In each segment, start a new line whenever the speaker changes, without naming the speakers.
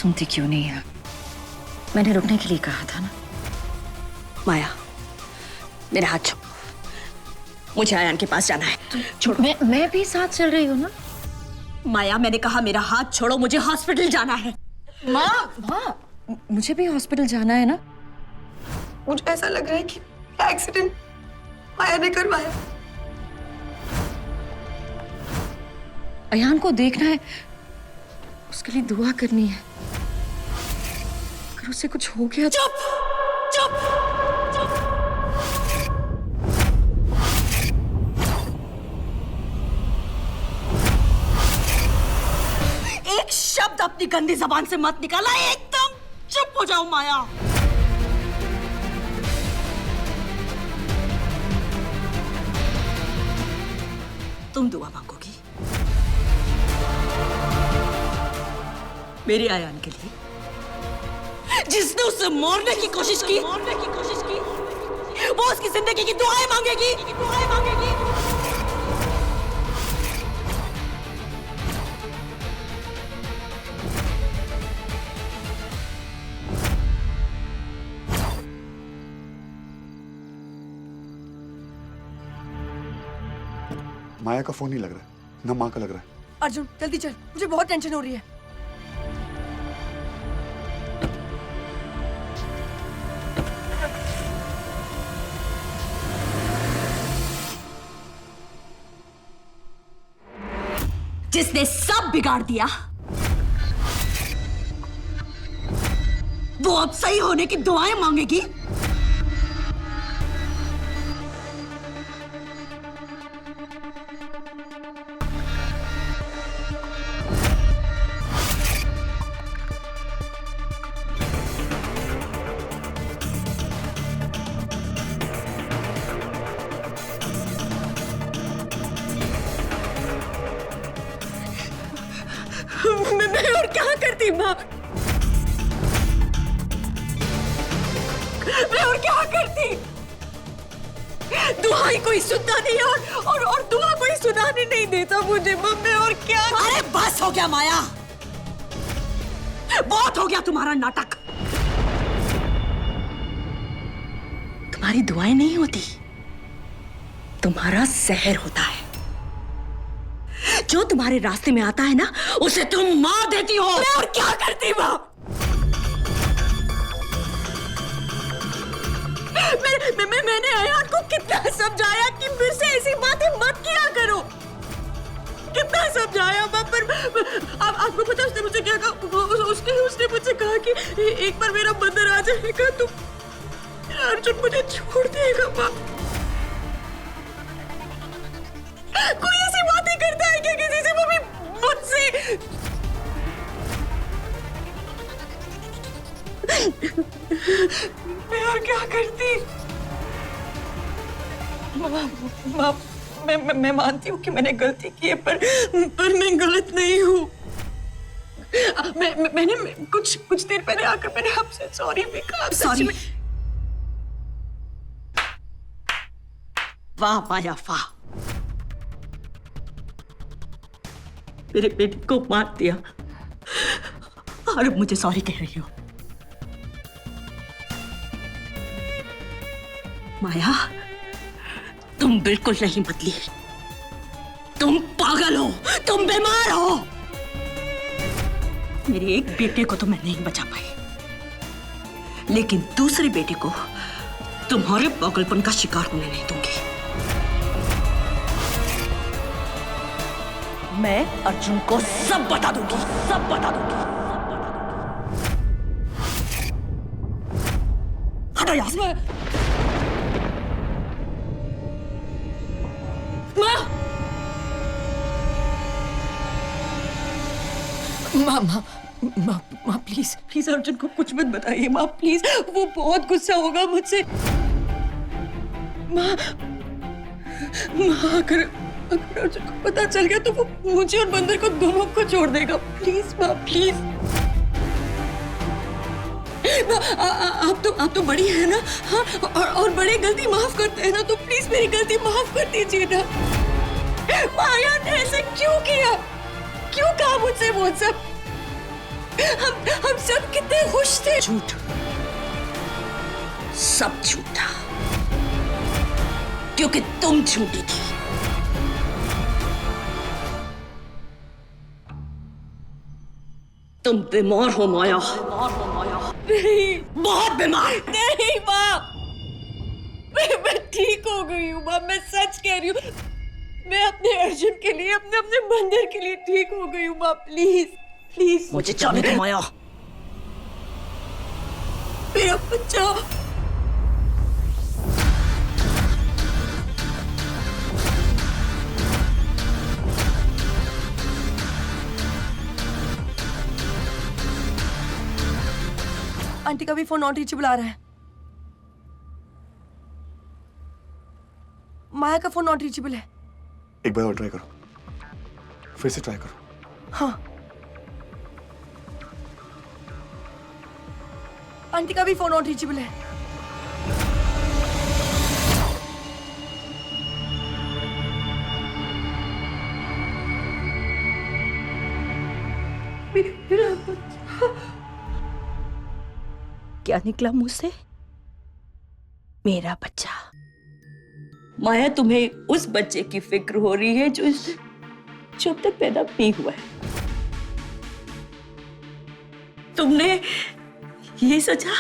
सुनती क्यों नहीं है? मैंने रुकने के लिए कहा था ना।
माया, मेरा हाथ छोड़, मुझे आयान के पास जाना है। छोड़ो।
मैं भी साथ चल रही हूँ ना।
माया, मैंने कहा मेरा हाथ छोड़ो, मुझे हॉस्पिटल जाना है।
माँ, मुझे भी हॉस्पिटल जाना है ना।
मुझे ऐसा लग रहा है कि एक्सीडेंट माया ने करवाया।
अयान को देखना है, उसके लिए दुआ करनी है। अगर उसे कुछ हो गया।
चुप चुप चुप। एक शब्द अपनी गंदी जबान से मत निकाला। एकदम चुप हो जाओ माया। तुम दुआ मांगोगी मेरे आयान के लिए, जिसने उसे मारने की कोशिश की, वो उसकी जिंदगी की दुआएं मांगेगी।
माया का फोन नहीं लग रहा है, ना माँ का लग रहा है।
अर्जुन जल्दी चल, मुझे बहुत टेंशन हो रही है।
जिसने सब बिगाड़ दिया, वो अब सही होने की दुआएं मांगेगी। मैं और क्या करती माँ? मैं और क्या करती? दुआई कोई सुनता नहीं और दुआ कोई सुनाने नहीं देता मुझे। मैं और क्या? अरे बस हो गया माया, बहुत हो गया तुम्हारा नाटक। तुम्हारी दुआएं नहीं होती, तुम्हारा जहर होता है। जो तुम्हारे रास्ते में आता है ना, उसे तुम मार देती हो। मैं और क्या करती माँ? मैंने अयान को कितना समझाया कि फिर से ऐसी बातें मत किया करो। कितना समझाया माँ, पर आपको पता उसने मुझे क्या कहा? उसने मुझे कहा कि एक बार मेरा बंदर आ जाएगा तो अर्जुन मुझे छोड़ देगा। माँ, कोई ऐसी बातें करता है क्या किसी से, वो भी मुझसे? मैं और क्या करती? मैं मानती हूँ कि मैंने गलती की है, पर मैं गलत नहीं हूँ। मैंने कुछ देर पहले आकर मैंने आपसे सॉरी भी कहा। सॉरी? वाह माया वाह, मेरे बेटे को मार दिया और अब मुझे सॉरी कह रही हो। माया, तुम बिल्कुल नहीं बदली। तुम पागल हो, तुम बीमार हो। मेरे एक बेटे को तो मैं नहीं बचा पाई, लेकिन दूसरे बेटे को तुम्हारे पागलपन का शिकार होने नहीं दूंगी। मैं अर्जुन को सब बता दूंगी, सब बता दूंगी। हटो यहाँ से।
माँ प्लीज अर्जुन को कुछ मत बताइए माँ, प्लीज। वो बहुत गुस्सा होगा मुझसे। माँ, अगर अर्जुन को पता चल गया तो वो मुझे और बंदर को दोनों को छोड़ देगा। प्लीज माँ, प्लीज। आप तो बड़ी है ना, हाँ, और बड़े गलती माफ करते हैं ना, तो प्लीज मेरी गलती माफ कर दीजिए ना। माया ने ऐसे क्यों किया? क्यों कहा मुझसे वो सब?
हम सब कितने खुश थे। झूठ, सब झूठ था, क्योंकि तुम झूठी थी। तुम बीमार हो माया। नहीं, बहुत बीमार। नहीं माँ, मैं ठीक हो गई हूँ माँ, मैं सच कह रही हूँ। मैं अपने अर्जुन के लिए, अपने मंदिर के लिए ठीक हो गई हूँ माँ। प्लीज प्लीज मुझे जाने दो माया। मेरा बच्चा।
आंटी का भी फोन नॉट रीचेबल आ रहा है। माया का फोन नॉट रीचेबल है।
एक बार और ट्राई करो, फिर से ट्राई करो।
हाँ, आंटी का भी फोन नॉट रीचेबल है।
मेरा बच्चा। क्या निकला मुंह से? मेरा बच्चा। माया, तुम्हें उस बच्चे की फिक्र हो रही है जो अब तक पैदा नहीं हुआ है। तुमने ये सोचा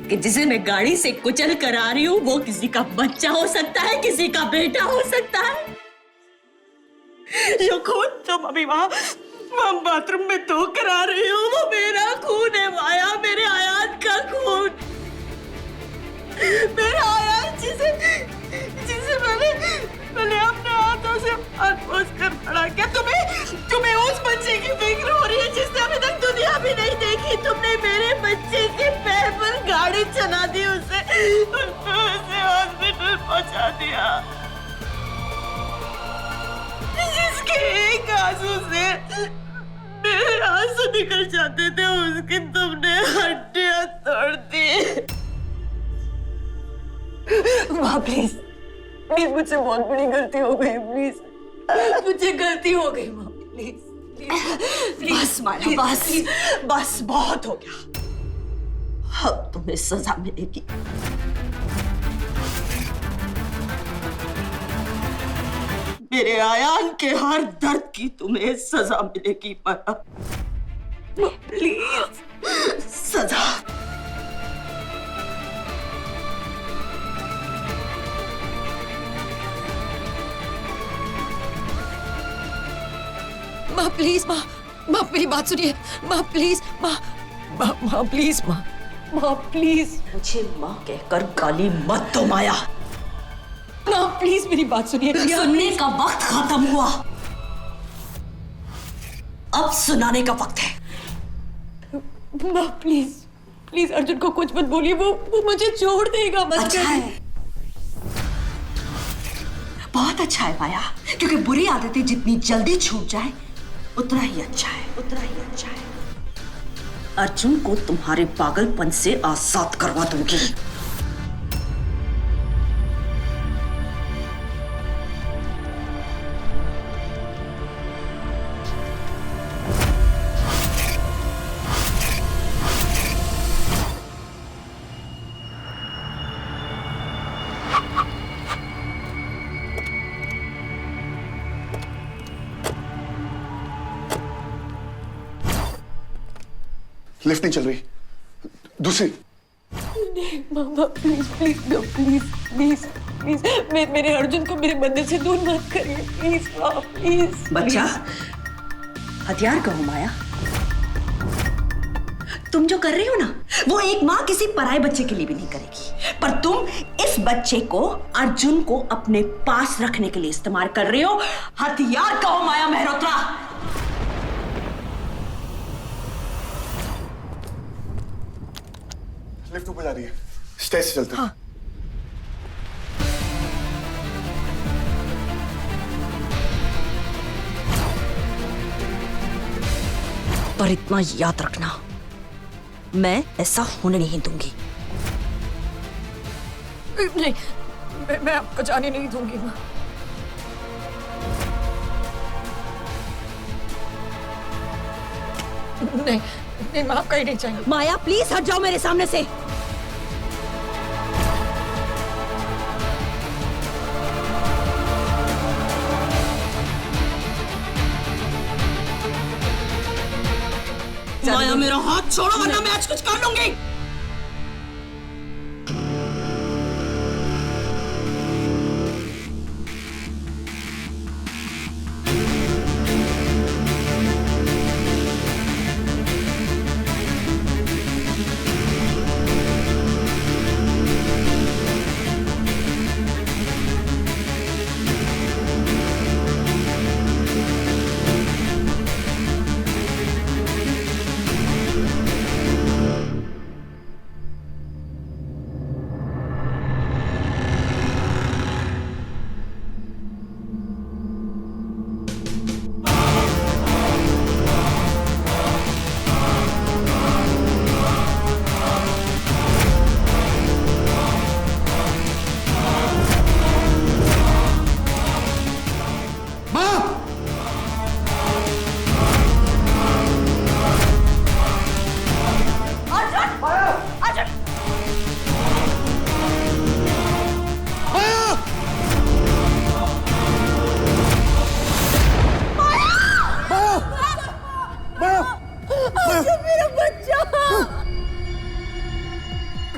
कि जिसे मैं गाड़ी से कुचल कर आ रही हूं वो किसी का बच्चा हो सकता है, किसी का बेटा हो सकता है। जो खून तुम अभी वहां बाथरूम में धो कर आ रही हो वो मेरा खून है माया, मेरे आयात का खून। मेरा आयात जिसे मैंने अपने हाथों से पाल-पोस कर बड़ा किया। तुम्हें उस बच्चे की फिक्र हो रही है जिसने अभी तक दुनिया भी नहीं देखी। तुमने मेरे बच्चे के पैर पर गाड़ी चला दी, उसे हॉस्पिटल पहुंचा दिया, जिसके एक आंसू से मेरे आंसू निकल जाते थे, उसकी तुमने हड्डियां तोड़ दी। माँ प्लीज, प्लीज मुझसे बहुत बड़ी गलती हो गई। प्लीज मुझे गलती हो गई माँ, प्लीज प्लीज। बस माया, बस बहुत हो गया। अब तुम्हें सजा मिलेगी। मेरे आयान के हर दर्द की तुम्हें सजा मिलेगी माया, प्लीज सजा।
माँ प्लीज, माँ मेरी बात सुनिए। माँ प्लीज, माँ प्लीज, माँ प्लीज।
मुझे माँ कहकर गाली मत दो माया।
माँ प्लीज मेरी बात सुनिए।
सुनने का वक्त खत्म हुआ, अब सुनाने का वक्त है।
माँ प्लीज प्लीज अर्जुन को कुछ मत बोलिए, वो मुझे छोड़ देगा।
अच्छा है, बहुत अच्छा है माया, क्योंकि बुरी आदतें जितनी जल्दी छूट जाए उतना ही अच्छा है, उतना ही अच्छा है। अर्जुन को तुम्हारे पागलपन से आजाद करवा दूंगी।
लिफ्ट नहीं चल रही, दूसरी।
नहीं मामा please please please please please, मेरे अर्जुन को मेरे मंदिर से दूर मत करिए प्लीज माँ, प्लीज।
बच्चा, हथियार कहो माया। तुम जो कर रही हो ना, वो एक माँ किसी पराये बच्चे के लिए भी नहीं करेगी, पर तुम इस बच्चे को, अर्जुन को अपने पास रखने के लिए इस्तेमाल कर रही हो। हथियार कहो माया मेहरोत्रा।
लिफ्ट ऊपर जा रही है, स्टेज से चलते हैं।
हाँ।
पर इतना याद रखना, मैं ऐसा होने नहीं दूंगी।
नहीं, मैं आपको जाने नहीं दूंगी माँ।
नहीं नहीं, माफ कहीं नहीं चाहिए।
माया प्लीज हट जाओ मेरे सामने से।
माया मेरा हाथ छोड़ो वरना मैं आज कुछ कर लूंगी।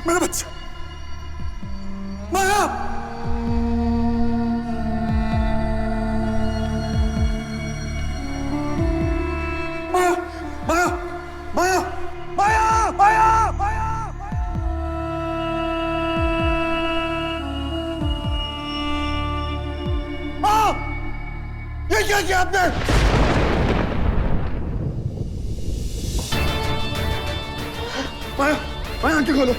मेरा बच्चा माया। माया माया माया माया माया माया। माँ, ये क्या किया आपने? माया माया आंखें खोलो।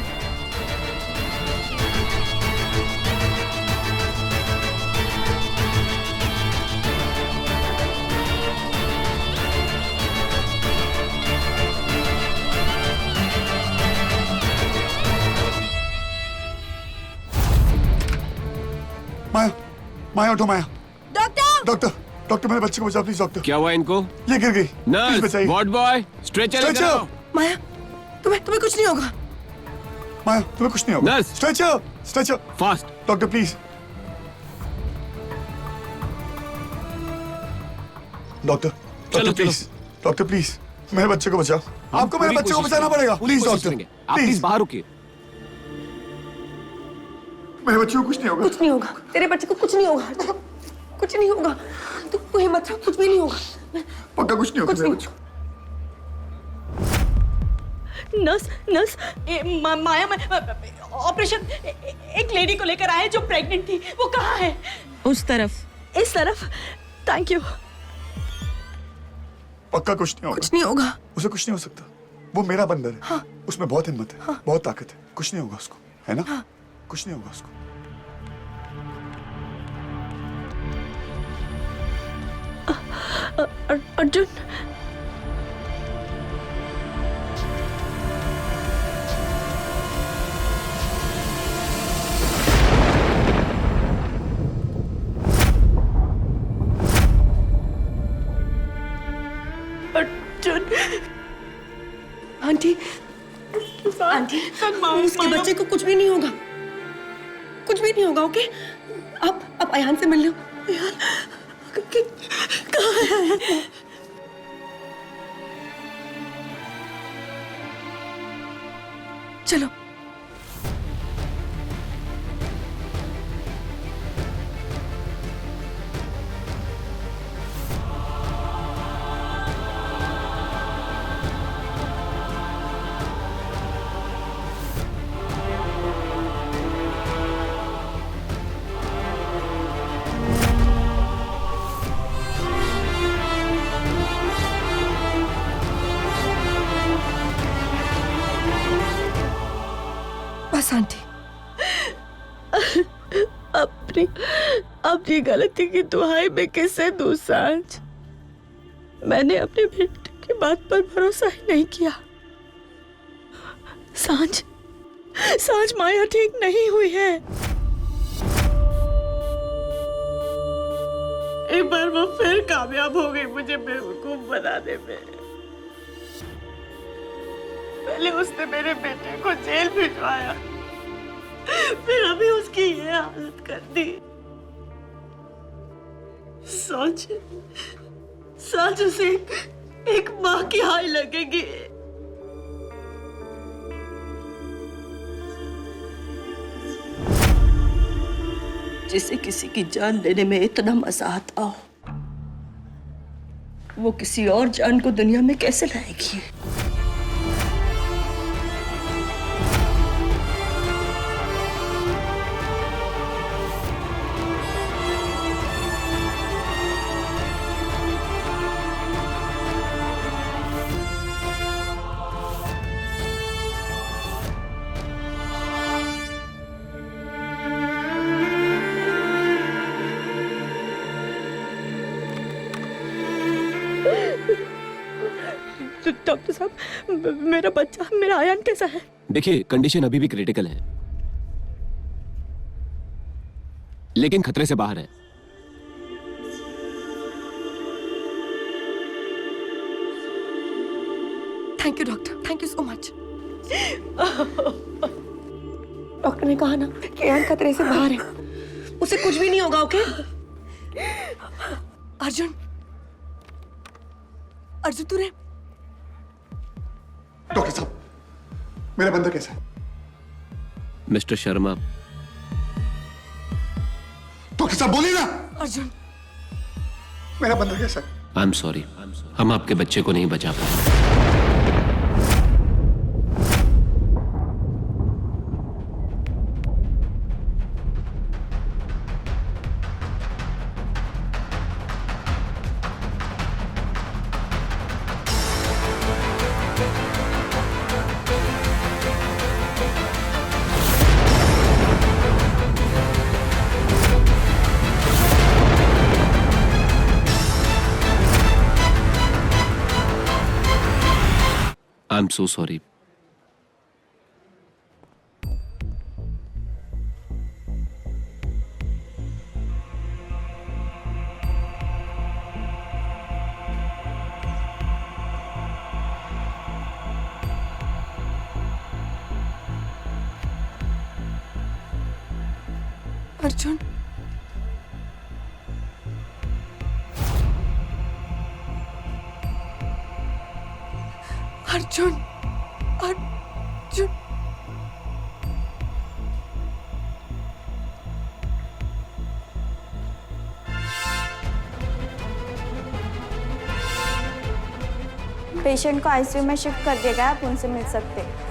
माया माया उठो माया।
डॉक्टर
डॉक्टर डॉक्टर मेरे बच्चे को बचाओ प्लीज डॉक्टर।
क्या हुआ इनको?
ये गिर गई प्लीज
नर्स,
बचाइए।
वार्ड बॉय, स्ट्रेचर लेकर आओ।
माया तुम्हें कुछ नहीं होगा।
माया तुम्हें कुछ नहीं होगा।
Nurse.
Stretcher stretcher.
Fast.
Doctor please. Doctor
चलो,
डॉक्टर प्लीज डॉक्टर प्लीज मेरे बच्चे को बचाओ। आपको मेरे बच्चे को बचाना पड़ेगा प्लीज डॉक्टर
आप प्लीज बाहर रुकिए।
मेरे बच्चे को कुछ नहीं होगा।
कुछ नहीं होगा, तेरे बच्चे को कुछ नहीं होगा, कुछ नहीं होगा। तू हिम्मत रख, कुछ भी नहीं होगा।
पक्का कुछ नहीं होगा
कुछ
मेरे
नहीं।
बच्चे को।
नर्स माया ऑपरेशन एक लेडी को लेकर आए जो प्रेग्नेंट थी। वो कहाँ है?
उस तरफ।
इस तरफ। Thank you.
पक्का कुछ नहीं होगा।
कुछ नहीं होगा।
उसे कुछ नहीं हो सकता। वो मेरा बंदर है। हाँ। उसमें बहुत हिम्मत है। हाँ। बहुत ताकत है। कुछ नहीं होगा उसको, है ना? हाँ। कुछ नहीं होगा उसको।
अर्जुन
आंटी आंटी उसके बच्चे को कुछ भी नहीं होगा, कुछ भी नहीं होगा। ओके आप अयान से मिल लो।
कहाँ है?
चलो बस आंटी।
अपनी गलती की दुहाई में किससे दूं सांझ? मैंने अपने बेटे की बात पर भरोसा ही नहीं किया। सांझ माया ठीक नहीं हुई है। एक बार वो फिर कामयाब हो गई मुझे बेवकूफ बनाने में। पहले उसने मेरे बेटे को जेल भिजवाया, फिर अभी उसकी ये हालत कर दी। सोच सोच उसे एक माँ की हाय लगेगी। जिसे किसी की जान लेने में इतना मजा आता हो, वो किसी और जान को दुनिया में कैसे लाएगी? डॉक्टर साहब, मेरा बच्चा, मेरा आयान कैसा है?
देखिए, कंडीशन अभी भी क्रिटिकल है, लेकिन खतरे से बाहर है।
Thank you doctor, thank you so much. Doctor ने कहा ना कि आयान खतरे से बाहर है,
उसे कुछ भी नहीं होगा। ओके
अर्जुन, अर्जुन तू रे।
डॉक्टर साहब, मेरा बंदा कैसा है?
मिस्टर शर्मा।
डॉक्टर साहब बोलिए ना।
अर्जुन,
मेरा बंदा कैसा है?
आई एम सॉरी, हम आपके बच्चे को नहीं बचा पाए। I am so sorry.
Arjun, Arjun, Arjun.
Patient को आईसीयू में शिफ्ट कर दिया गया, आप उनसे मिल सकते हैं।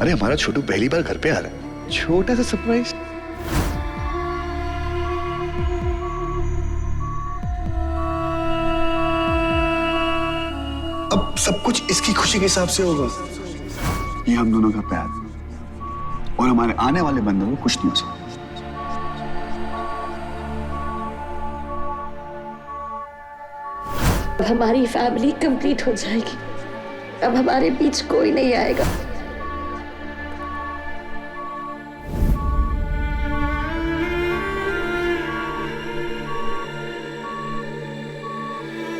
अरे हमारा छोटू पहली बार घर पे आ रहा है, छोटा सा सरप्राइज। अब सब कुछ इसकी खुशी के हिसाब से होगा। ये हम दोनों का प्यार और हमारे आने वाले बंदों को कुछ नहीं हो सकता।
हमारी फैमिली कंप्लीट हो जाएगी। अब हमारे बीच कोई नहीं आएगा।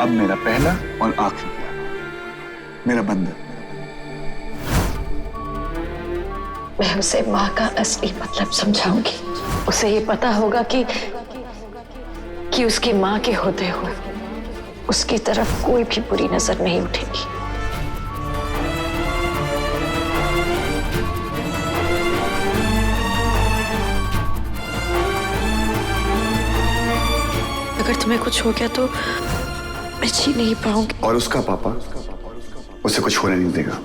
अब मेरा पहला और आखिरी प्यार, मेरा बंदा।
मैं उसे माँ का असली मतलब समझाऊंगी। उसे ये पता होगा कि उसकी माँ के होते हुए उसकी तरफ कोई भी बुरी नजर नहीं उठेगी। अगर तुम्हें कुछ हो गया तो मैं जी नहीं पाऊंगी।
और उसका पापा उसे कुछ होने नहीं देगा।